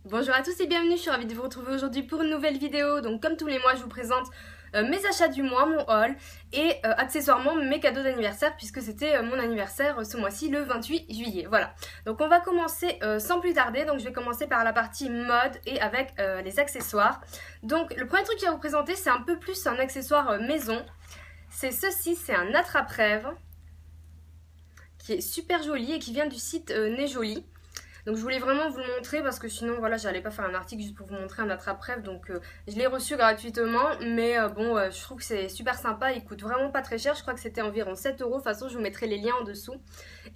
Bonjour à tous et bienvenue, je suis ravie de vous retrouver aujourd'hui pour une nouvelle vidéo. Donc comme tous les mois je vous présente mes achats du mois, mon haul et accessoirement mes cadeaux d'anniversaire puisque c'était mon anniversaire ce mois-ci le 28 juillet. Voilà, donc on va commencer sans plus tarder, donc je vais commencer par la partie mode et avec les accessoires. Donc le premier truc que je vais vous présenter c'est un peu plus un accessoire maison. C'est ceci, c'est un attrape-rêve qui est super joli et qui vient du site Né Joli. Donc je voulais vraiment vous le montrer parce que sinon voilà j'allais pas faire un article juste pour vous montrer un attrape-rêve. Donc je l'ai reçu gratuitement mais je trouve que c'est super sympa, il coûte vraiment pas très cher. Je crois que c'était environ 7 €, de toute façon je vous mettrai les liens en dessous.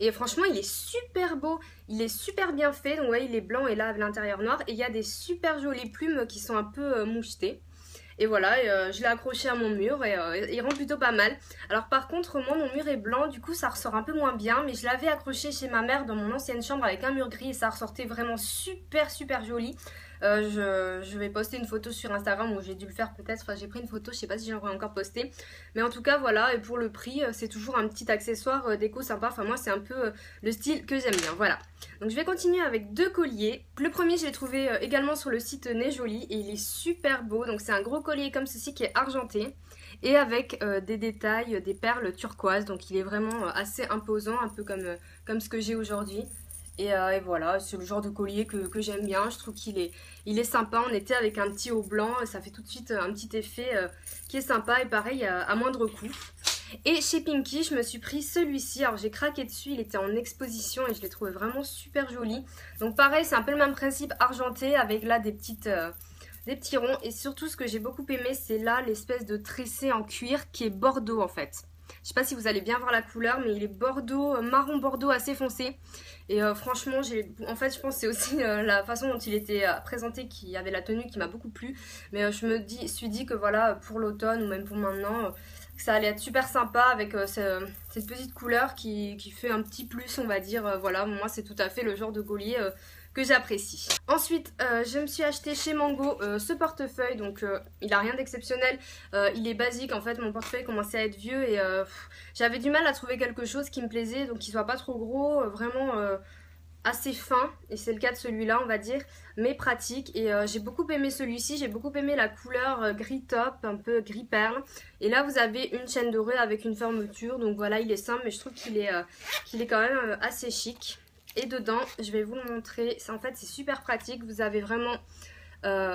Et franchement il est super beau, il est super bien fait. Donc ouais, il est blanc et là l'intérieur noir. Et il y a des super jolies plumes qui sont un peu mouchetées. Et voilà, je l'ai accroché à mon mur et il rend plutôt pas mal. Alors par contre, moi mon mur est blanc, du coup ça ressort un peu moins bien. Mais je l'avais accroché chez ma mère dans mon ancienne chambre avec un mur gris et ça ressortait vraiment super joli. Je vais poster une photo sur Instagram où j'ai dû le faire peut-être. Enfin j'ai pris une photo, je sais pas si j'en ai encore posté. Mais en tout cas voilà, et pour le prix c'est toujours un petit accessoire déco sympa. Enfin moi c'est un peu le style que j'aime bien, voilà. Donc je vais continuer avec deux colliers. Le premier je l'ai trouvé également sur le site Né Joli et il est super beau. Donc c'est un gros collier comme ceci qui est argenté et avec des détails, des perles turquoises. Donc il est vraiment assez imposant, un peu comme ce que j'ai aujourd'hui. Et voilà, c'est le genre de collier que j'aime bien. Je trouve qu'il est sympa en été avec un petit haut blanc. Ça fait tout de suite un petit effet qui est sympa et pareil à moindre coût. Et chez Pinky, je me suis pris celui-ci. Alors j'ai craqué dessus, il était en exposition et je l'ai trouvé vraiment super joli. Donc pareil, c'est un peu le même principe, argenté avec là des petits ronds. Et surtout ce que j'ai beaucoup aimé, c'est là l'espèce de tressé en cuir qui est bordeaux en fait. Je sais pas si vous allez bien voir la couleur, mais il est bordeaux, marron bordeaux assez foncé. Et franchement, en fait, je pense que c'est aussi la façon dont il était présenté qui avait la tenue qui m'a beaucoup plu. Mais je me suis dit que voilà, pour l'automne ou même pour maintenant, ça allait être super sympa avec cette petite couleur qui fait un petit plus, on va dire. Voilà, moi, c'est tout à fait le genre de collier que j'apprécie. Ensuite, je me suis acheté chez Mango ce portefeuille, donc il a rien d'exceptionnel, il est basique. En fait mon portefeuille commençait à être vieux et j'avais du mal à trouver quelque chose qui me plaisait, donc qui soit pas trop gros, vraiment assez fin, et c'est le cas de celui-là on va dire, mais pratique. Et j'ai beaucoup aimé celui-ci, j'ai beaucoup aimé la couleur gris top, un peu gris perle. Et là vous avez une chaîne dorée avec une fermeture, donc voilà, il est simple mais je trouve qu'il est quand même assez chic. Et dedans, je vais vous le montrer, en fait c'est super pratique, vous avez vraiment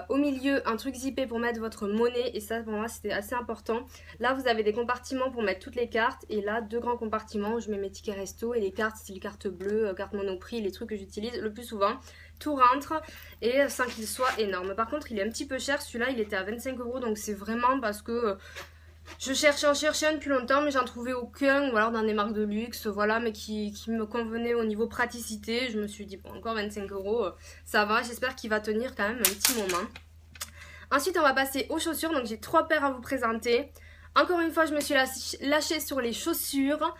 au milieu un truc zippé pour mettre votre monnaie et ça pour moi c'était assez important. Là vous avez des compartiments pour mettre toutes les cartes et là deux grands compartiments où je mets mes tickets resto et les cartes style carte bleue, carte Monoprix, les trucs que j'utilise le plus souvent. Tout rentre et sans qu'il soit énorme. Par contre il est un petit peu cher, celui-là il était à 25 € donc c'est vraiment parce que... je cherchais un depuis longtemps mais j'en trouvais aucun, ou alors dans des marques de luxe, voilà, mais qui me convenaient au niveau praticité. Je me suis dit bon, encore 25 €, ça va, j'espère qu'il va tenir quand même un petit moment. Ensuite on va passer aux chaussures, donc j'ai 3 paires à vous présenter. Encore une fois je me suis lâchée sur les chaussures,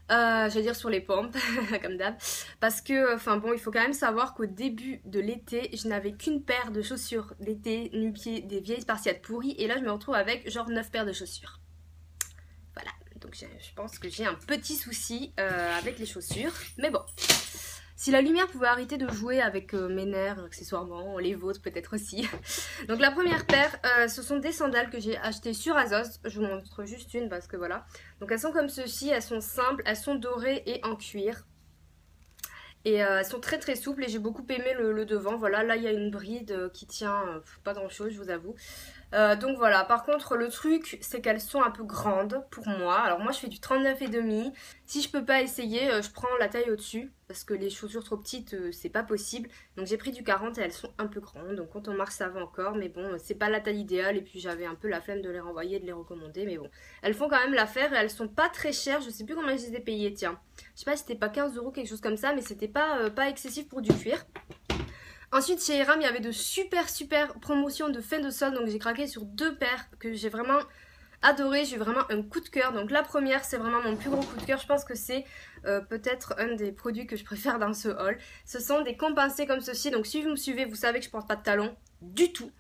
j'allais dire sur les pompes comme d'hab, parce que enfin bon, il faut quand même savoir qu'au début de l'été je n'avais qu'une paire de chaussures d'été nu-pieds, des vieilles spartiates pourries, et là je me retrouve avec genre 9 paires de chaussures. Voilà, donc je pense que j'ai un petit souci avec les chaussures, mais bon, si la lumière pouvait arrêter de jouer avec mes nerfs accessoirement, les vôtres peut-être aussi. Donc la première paire, ce sont des sandales que j'ai achetées sur Azos. Je vous montre juste une parce que voilà. Donc elles sont comme ceci, elles sont simples, elles sont dorées et en cuir. Et elles sont très souples et j'ai beaucoup aimé le devant. Voilà, là il y a une bride qui tient pas grand chose, je vous avoue. Donc voilà, par contre le truc c'est qu'elles sont un peu grandes pour moi. Alors moi je fais du 39,5. Si je peux pas essayer, je prends la taille au-dessus parce que les chaussures trop petites c'est pas possible. Donc j'ai pris du 40 et elles sont un peu grandes. Donc quand on marche ça va encore, mais bon c'est pas la taille idéale. Et puis j'avais un peu la flemme de les renvoyer, de les recommander. Mais bon, elles font quand même l'affaire et elles sont pas très chères. Je sais plus combien je les ai payées, tiens. Je sais pas si c'était pas 15 € quelque chose comme ça, mais c'était pas excessif pour du cuir. Ensuite chez Eram il y avait de super promotions de fin de solde, donc j'ai craqué sur 2 paires que j'ai vraiment adoré, j'ai eu vraiment un coup de cœur. Donc la première c'est vraiment mon plus gros coup de cœur, je pense que c'est peut-être un des produits que je préfère dans ce haul. Ce sont des compensés comme ceci, donc si vous me suivez, vous savez que je porte pas de talons du tout.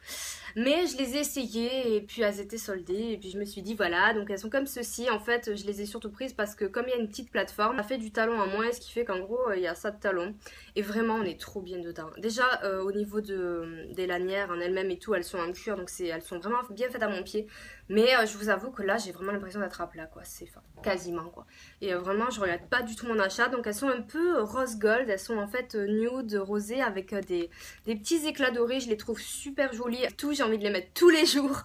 Mais je les ai essayées et puis elles étaient soldées et puis je me suis dit voilà, donc elles sont comme ceci. En fait je les ai surtout prises parce que comme il y a une petite plateforme, ça fait du talon en moins, ce qui fait qu'en gros il y a ça de talon. Et vraiment on est trop bien dedans. Déjà au niveau des lanières en elles-mêmes et tout, elles sont en cuir, donc elles sont vraiment bien faites à mon pied. Mais je vous avoue que là j'ai vraiment l'impression d'être à plat quoi, c'est quasiment quoi. Et vraiment je regrette pas du tout mon achat. Donc elles sont un peu rose gold, elles sont en fait nude rosé avec des petits éclats dorés. Je les trouve super jolies. Tout, j'ai envie de les mettre tous les jours.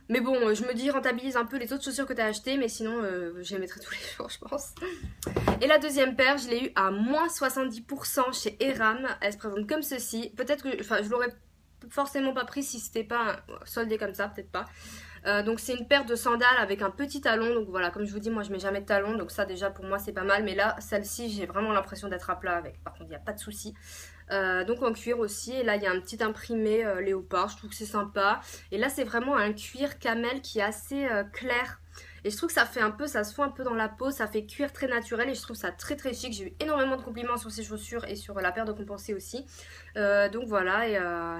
Mais bon, je me dis rentabilise un peu les autres chaussures que tu as achetées, mais sinon je les mettrai tous les jours je pense. Et la deuxième paire, je l'ai eu à moins 70% chez Eram. Elle se présente comme ceci. Peut-être que, enfin je l'aurais forcément pas pris si c'était pas soldé comme ça, peut-être pas. Donc c'est une paire de sandales avec un petit talon. Donc voilà, comme je vous dis, moi je mets jamais de talon. Donc ça déjà pour moi c'est pas mal. Mais là, celle-ci, j'ai vraiment l'impression d'être à plat avec. Par contre, il n'y a pas de souci. Donc en cuir aussi. Et là, il y a un petit imprimé léopard. Je trouve que c'est sympa. Et là, c'est vraiment un cuir camel qui est assez clair. Et je trouve que ça fait un peu, ça se fond un peu dans la peau, ça fait cuir très naturel et je trouve ça très très chic. J'ai eu énormément de compliments sur ces chaussures et sur la paire de compensés aussi. Donc voilà,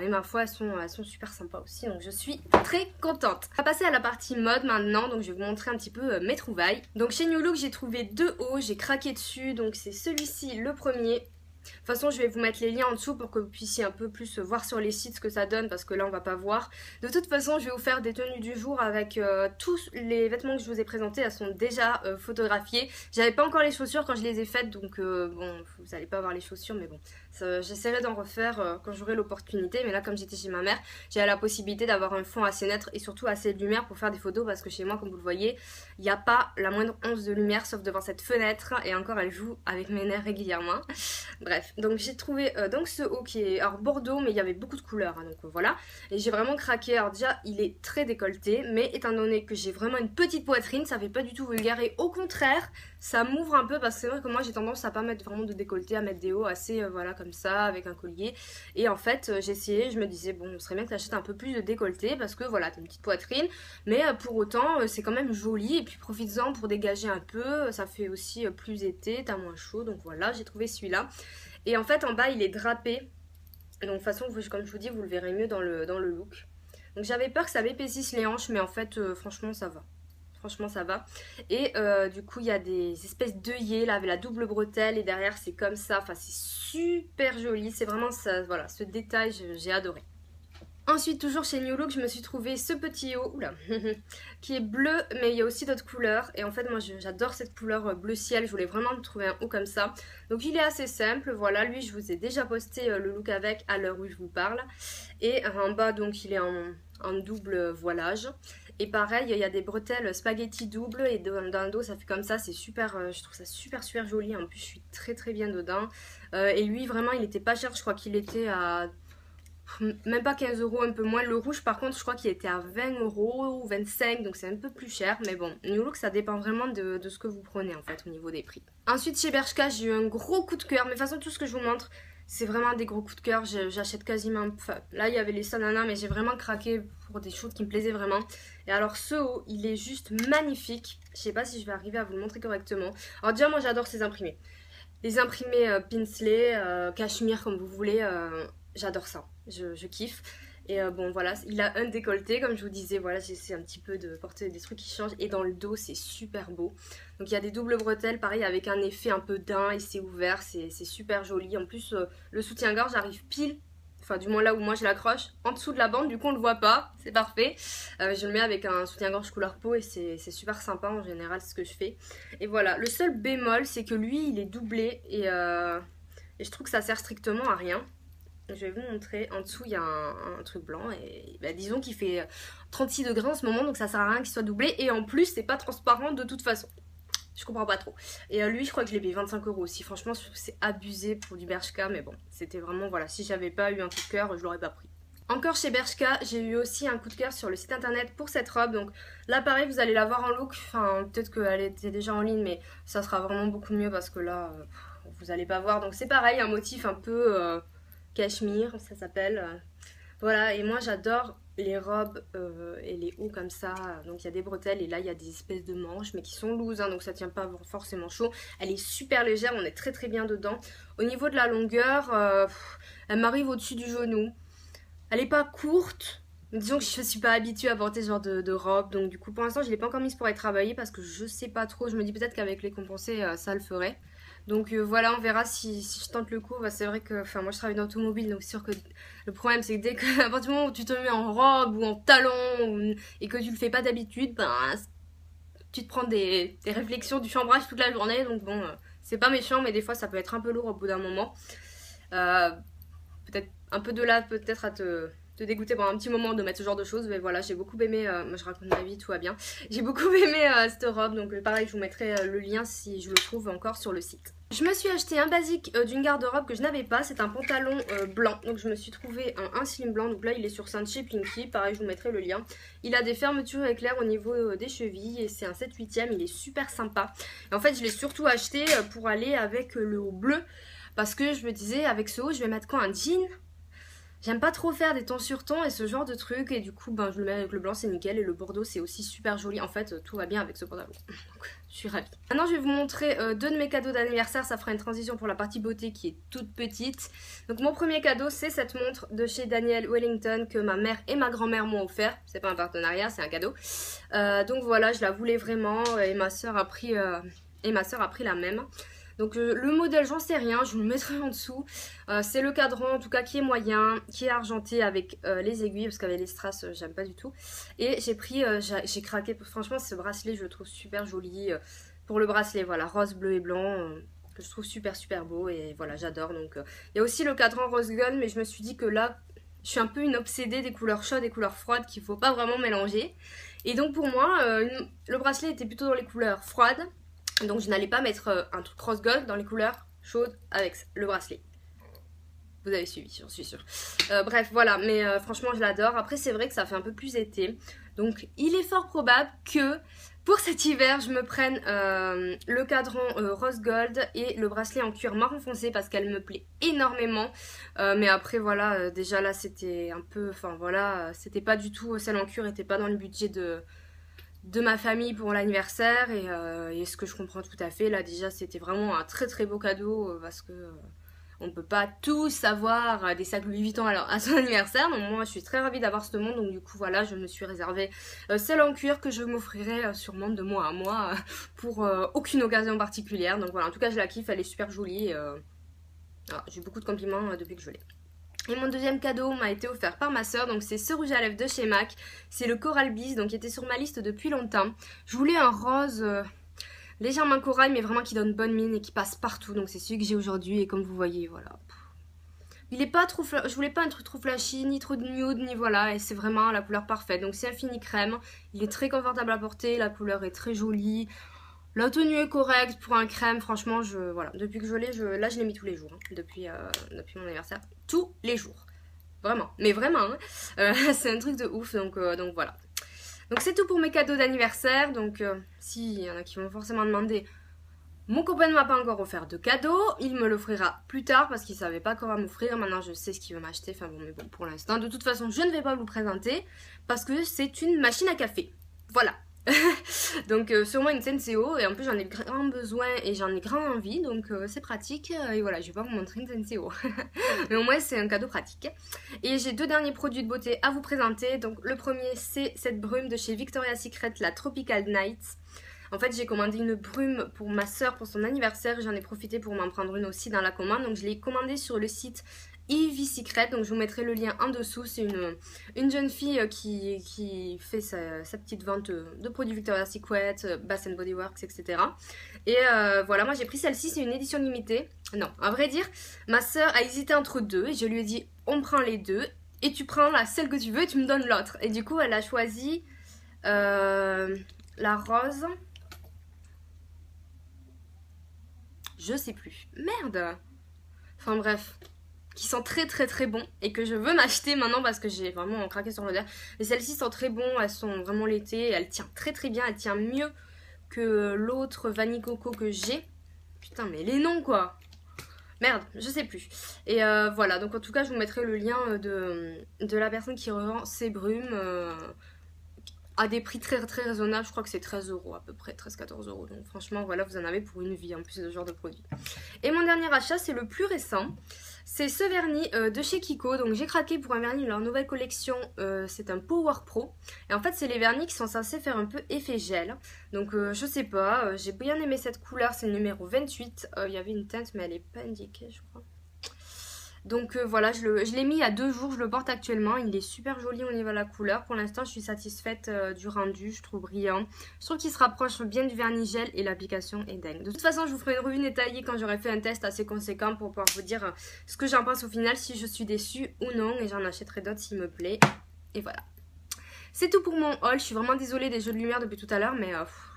et ma foi, elles sont super sympas aussi, donc je suis très contente. On va passer à la partie mode maintenant, donc je vais vous montrer un petit peu mes trouvailles. Donc chez New Look, j'ai trouvé deux hauts, j'ai craqué dessus, donc c'est celui-ci le premier. De toute façon je vais vous mettre les liens en dessous pour que vous puissiez un peu plus voir sur les sites ce que ça donne parce que là on va pas voir. De toute façon je vais vous faire des tenues du jour avec tous les vêtements que je vous ai présentés, elles sont déjà photographiées. J'avais pas encore les chaussures quand je les ai faites donc bon vous allez pas voir les chaussures mais bon j'essaierai d'en refaire quand j'aurai l'opportunité. Mais là comme j'étais chez ma mère j'avais la possibilité d'avoir un fond assez net et surtout assez de lumière pour faire des photos parce que chez moi comme vous le voyez il n'y a pas la moindre once de lumière sauf devant cette fenêtre et encore elle joue avec mes nerfs régulièrement. Bref, donc j'ai trouvé donc ce haut qui est alors bordeaux mais il y avait beaucoup de couleurs hein, donc voilà. Et j'ai vraiment craqué. Alors déjà il est très décolleté mais étant donné que j'ai vraiment une petite poitrine ça fait pas du tout vulgaire et au contraire ça m'ouvre un peu parce que c'est vrai que moi j'ai tendance à pas mettre vraiment de décolleté, à mettre des hauts assez voilà comme ça avec un collier. Et en fait j'ai essayé, je me disais bon ce serait bien que tu achètes un peu plus de décolleté parce que voilà t'as une petite poitrine mais pour autant c'est quand même joli et puis profites-en pour dégager un peu, ça fait aussi plus été, t'as moins chaud donc voilà j'ai trouvé celui-là. Et en fait en bas il est drapé. Donc de toute façon comme je vous dis vous le verrez mieux dans le look. Donc j'avais peur que ça m'épaississe les hanches mais en fait franchement ça va. Franchement ça va. Et du coup il y a des espèces d'œillets là avec la double bretelle et derrière c'est comme ça. Enfin c'est super joli. C'est vraiment ça, voilà, ce détail j'ai adoré. Ensuite, toujours chez New Look, je me suis trouvé ce petit haut, oula, qui est bleu, mais il y a aussi d'autres couleurs. Et en fait, moi, j'adore cette couleur bleu ciel. Je voulais vraiment me trouver un haut comme ça. Donc, il est assez simple. Voilà, lui, je vous ai déjà posté le look avec à l'heure où je vous parle. Et en bas, donc, il est en double voilage. Et pareil, il y a des bretelles spaghetti double. Et dans le dos, ça fait comme ça. C'est super, je trouve ça super, super joli. En plus, je suis très, très bien dedans. Et lui, vraiment, il était pas cher. Je crois qu'il était à... même pas 15 €, un peu moins. Le rouge par contre je crois qu'il était à 20 € ou 25, donc c'est un peu plus cher. Mais bon, New Look ça dépend vraiment de ce que vous prenez en fait au niveau des prix. Ensuite chez Bershka j'ai eu un gros coup de cœur. Mais de toute façon tout ce que je vous montre c'est vraiment des gros coups de cœur. J'achète quasiment, enfin là il y avait les Sanana mais j'ai vraiment craqué pour des choses qui me plaisaient vraiment. Et alors ce haut il est juste magnifique. Je sais pas si je vais arriver à vous le montrer correctement. Alors déjà moi j'adore ces imprimés. Les imprimés Pinsley, cachemire comme vous voulez, j'adore ça, je kiffe. Et bon voilà, il a un décolleté comme je vous disais, voilà j'essaie un petit peu de porter des trucs qui changent. Et dans le dos c'est super beau. Donc il y a des doubles bretelles, pareil avec un effet un peu daim et c'est ouvert, c'est super joli. En plus le soutien-gorge arrive pile, enfin du moins là où moi je l'accroche, en dessous de la bande, du coup on le voit pas, c'est parfait. Je le mets avec un soutien-gorge couleur peau et c'est super sympa en général, c'est ce que je fais. Et voilà, le seul bémol c'est que lui il est doublé et je trouve que ça sert strictement à rien. Je vais vous montrer, en dessous il y a un truc blanc et bah, disons qu'il fait 36 degrés en ce moment donc ça sert à rien qu'il soit doublé et en plus c'est pas transparent de toute façon. Je comprends pas trop. Et lui je crois que je l'ai payé 25 € aussi. Franchement c'est abusé pour du Bershka mais bon c'était vraiment voilà, si j'avais pas eu un coup de cœur je l'aurais pas pris. Encore chez Bershka, j'ai eu aussi un coup de cœur sur le site internet pour cette robe. Donc là pareil vous allez la voir en look, enfin peut-être qu'elle était déjà en ligne mais ça sera vraiment beaucoup mieux parce que là vous allez pas voir. Donc c'est pareil, un motif un peu cachemire ça s'appelle. Voilà et moi j'adore les robes et les hauts comme ça, donc il y a des bretelles et là il y a des espèces de manches mais qui sont loose hein, donc ça tient pas forcément chaud. Elle est super légère, on est très bien dedans. Au niveau de la longueur, elle m'arrive au-dessus du genou. Elle est pas courte, disons que je suis pas habituée à porter ce genre de robe, donc du coup pour l'instant je l'ai pas encore mise pour être travaillée parce que je sais pas trop, je me dis peut-être qu'avec les compensés ça le ferait. Donc voilà, on verra si je tente le coup. Bah, c'est vrai que moi je travaille dans l'automobile, donc c'est sûr que le problème c'est que dès que à partir du moment où tu te mets en robe ou en talon et que tu le fais pas d'habitude, ben tu te prends des réflexions du chambrage toute la journée. Donc bon, c'est pas méchant, mais des fois ça peut être un peu lourd au bout d'un moment. Peut-être un peu de là, peut-être à te dégoûter pendant un petit moment de mettre ce genre de choses, mais voilà, j'ai beaucoup aimé, moi je raconte ma vie, tout va bien, j'ai beaucoup aimé cette robe, donc pareil je vous mettrai le lien si je le trouve encore sur le site. Je me suis acheté un basique d'une garde-robe que je n'avais pas, c'est un pantalon blanc, donc je me suis trouvé un slim blanc, donc là il est sur Saint-Chez Pinky, pareil je vous mettrai le lien. Il a des fermetures éclairs au niveau des chevilles et c'est un 7/8e, il est super sympa. Et en fait je l'ai surtout acheté pour aller avec le haut bleu, parce que je me disais avec ce haut je vais mettre quoi, un jean? J'aime pas trop faire des tons sur tons et ce genre de trucs, et du coup ben, je le mets avec le blanc, c'est nickel, et le bordeaux c'est aussi super joli. En fait tout va bien avec ce pantalon, donc je suis ravie. Maintenant je vais vous montrer deux de mes cadeaux d'anniversaire, ça fera une transition pour la partie beauté qui est toute petite. Donc mon premier cadeau c'est cette montre de chez Daniel Wellington que ma mère et ma grand-mère m'ont offert, c'est pas un partenariat, c'est un cadeau. Donc voilà, je la voulais vraiment et ma soeur a pris la même. Donc le modèle j'en sais rien, je vous le mettrai en dessous. C'est le cadran en tout cas qui est moyen, qui est argenté avec les aiguilles, parce qu'avec les strass j'aime pas du tout. Et j'ai craqué, franchement ce bracelet je le trouve super joli. Pour le bracelet voilà, rose, bleu et blanc, que je trouve super beau et voilà j'adore. Donc il y a aussi le cadran rose gold, mais je me suis dit que là je suis un peu une obsédée des couleurs chaudes et couleurs froides qu'il faut pas vraiment mélanger. Et donc pour moi le bracelet était plutôt dans les couleurs froides. Donc je n'allais pas mettre un truc rose gold dans les couleurs chaudes avec le bracelet. Vous avez suivi, j'en suis sûre. Bref, voilà, mais franchement je l'adore. Après c'est vrai que ça fait un peu plus été. Donc il est fort probable que pour cet hiver je me prenne le cadran rose gold et le bracelet en cuir marron foncé parce qu'elle me plaît énormément. Mais après voilà, déjà là c'était un peu, enfin voilà, c'était pas du tout, celle en cuir n'était pas dans le budget de ma famille pour l'anniversaire et ce que je comprends tout à fait. Là déjà c'était vraiment un très beau cadeau parce que on ne peut pas tous avoir des sacs Louis Vuitton à son anniversaire. Donc moi je suis très ravie d'avoir ce monde, donc du coup voilà je me suis réservé celle en cuir que je m'offrirai sûrement de mois à mois pour aucune occasion particulière. Donc voilà, en tout cas je la kiffe, elle est super jolie. J'ai beaucoup de compliments depuis que je l'ai. Et mon deuxième cadeau m'a été offert par ma soeur, donc c'est ce rouge à lèvres de chez MAC. C'est le Coral Bliss, donc qui était sur ma liste depuis longtemps. Je voulais un rose légèrement corail, mais vraiment qui donne bonne mine et qui passe partout. Donc c'est celui que j'ai aujourd'hui et comme vous voyez, voilà. Il est pas trop, je voulais pas un truc trop flashy, ni trop nude, ni voilà. Et c'est vraiment la couleur parfaite. Donc c'est un fini crème, il est très confortable à porter, la couleur est très jolie. La tenue est correcte pour un crème, franchement, voilà, depuis que je l'ai, là je l'ai mis tous les jours, hein, depuis mon anniversaire, tous les jours, vraiment, mais vraiment, hein, c'est un truc de ouf, donc voilà. Donc c'est tout pour mes cadeaux d'anniversaire, donc s'il y en a qui vont forcément demander, mon copain ne m'a pas encore offert de cadeau, il me l'offrira plus tard parce qu'il savait pas quoi m'offrir, maintenant je sais ce qu'il veut m'acheter, enfin bon, mais bon, pour l'instant, de toute façon, je ne vais pas vous le présenter parce que c'est une machine à café, voilà. Donc sûrement une Senseo, et en plus j'en ai grand besoin et j'en ai grand envie, donc c'est pratique, et voilà, je vais pas vous montrer une Senseo mais au moins c'est un cadeau pratique. Et j'ai deux derniers produits de beauté à vous présenter. Donc le premier c'est cette brume de chez Victoria's Secret, la Tropical Night. En fait j'ai commandé une brume pour ma soeur pour son anniversaire, j'en ai profité pour m'en prendre une aussi dans la commande, donc je l'ai commandée sur le site Ivy Secret, donc je vous mettrai le lien en dessous. C'est une jeune fille qui fait sa petite vente de produits Victoria's Secret, Bath Body Works, etc. Et voilà, moi j'ai pris celle-ci, c'est une édition limitée. Non, à vrai dire, ma soeur a hésité entre deux et je lui ai dit on prend les deux et tu prends celle que tu veux et tu me donnes l'autre. Et du coup elle a choisi la rose. Je sais plus. Merde. Enfin bref, qui sent très bon et que je veux m'acheter maintenant parce que j'ai vraiment craqué sur l'odeur. Et celles-ci sont très bon, elles sont vraiment l'été, elle tient très bien, elle tient mieux que l'autre Vanille Coco que j'ai. Putain mais les noms quoi. Merde, je sais plus. Et voilà, donc en tout cas, je vous mettrai le lien de la personne qui revend ces brumes à des prix très très raisonnables. Je crois que c'est 13 € à peu près, 13-14 €. Donc franchement, voilà, vous en avez pour une vie en plus de ce genre de produit. Et mon dernier achat, c'est le plus récent. C'est ce vernis de chez Kiko. Donc j'ai craqué pour un vernis de leur nouvelle collection. C'est un Power Pro. Et en fait, c'est les vernis qui sont censés faire un peu effet gel. Donc je sais pas, j'ai bien aimé cette couleur. C'est le numéro 28. Il y avait une teinte, mais elle est pas indiquée, je crois. Donc voilà, je l'ai mis il y a 2 jours, je le porte actuellement. Il est super joli au niveau de la couleur. Pour l'instant, je suis satisfaite du rendu, je trouve brillant. Je trouve qu'il se rapproche bien du vernis gel et l'application est dingue. De toute façon, je vous ferai une revue détaillée quand j'aurai fait un test assez conséquent pour pouvoir vous dire ce que j'en pense au final, si je suis déçue ou non. Et j'en achèterai d'autres s'il me plaît. Et voilà. C'est tout pour mon haul. Je suis vraiment désolée des jeux de lumière depuis tout à l'heure, mais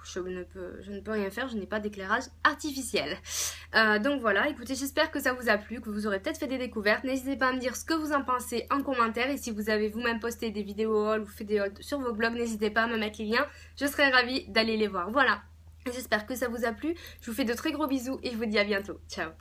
je ne peux rien faire. Je n'ai pas d'éclairage artificiel. Donc voilà, écoutez, j'espère que ça vous a plu, que vous aurez peut-être fait des découvertes. N'hésitez pas à me dire ce que vous en pensez en commentaire. Et si vous avez vous-même posté des vidéos haul ou fait des hauls sur vos blogs, n'hésitez pas à me mettre les liens. Je serai ravie d'aller les voir. Voilà, j'espère que ça vous a plu. Je vous fais de très gros bisous et je vous dis à bientôt. Ciao.